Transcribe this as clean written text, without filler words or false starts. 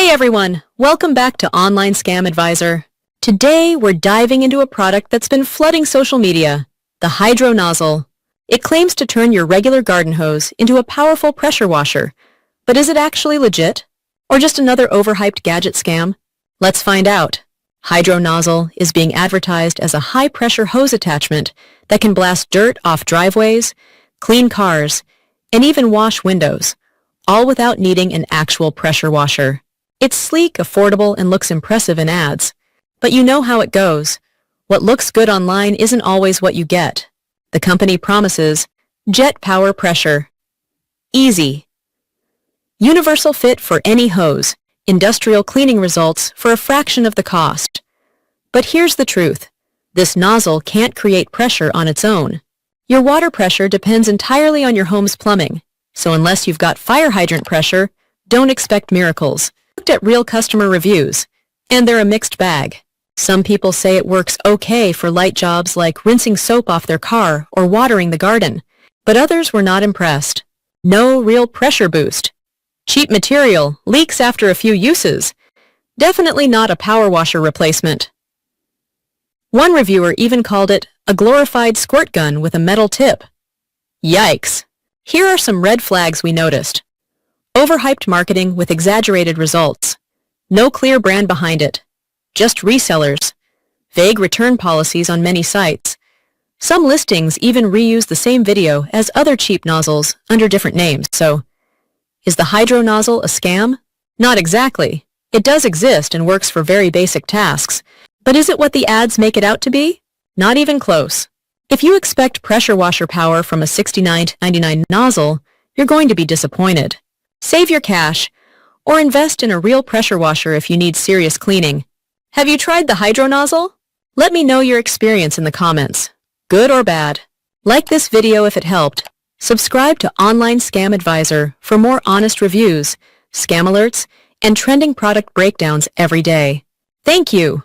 Hey everyone, welcome back to Online Scam Advisor. Today we're diving into a product that's been flooding social media, the Hydro Nozzle. It claims to turn your regular garden hose into a powerful pressure washer. But is it actually legit? Or just another overhyped gadget scam? Let's find out. Hydro Nozzle is being advertised as a high-pressure hose attachment that can blast dirt off driveways, clean cars, and even wash windows, all without needing an actual pressure washer. It's sleek, affordable, and looks impressive in ads. But you know how it goes. What looks good online isn't always what you get. The company promises jet power pressure. Easy. Universal fit for any hose. Industrial cleaning results for a fraction of the cost. But here's the truth. This nozzle can't create pressure on its own. Your water pressure depends entirely on your home's plumbing. So unless you've got fire hydrant pressure, don't expect miracles. Looked at real customer reviews, and they're a mixed bag. Some people say it works okay for light jobs like rinsing soap off their car or watering the garden, but others were not impressed. No real pressure boost. Cheap material, leaks after a few uses. Definitely not a power washer replacement. One reviewer even called it a glorified squirt gun with a metal tip. Yikes! Here are some red flags we noticed. Overhyped marketing with exaggerated results. No clear brand behind it. Just resellers. Vague return policies on many sites. Some listings even reuse the same video as other cheap nozzles under different names, so is the Hydro Nozzle a scam? Not exactly. It does exist and works for very basic tasks. But is it what the ads make it out to be? Not even close. If you expect pressure washer power from a $69.99 nozzle, you're going to be disappointed. Save your cash, or invest in a real pressure washer if you need serious cleaning. Have you tried the Hydro Nozzle? Let me know your experience in the comments, good or bad. Like this video if it helped. Subscribe to Online Scam Advisor for more honest reviews, scam alerts, and trending product breakdowns every day. Thank you.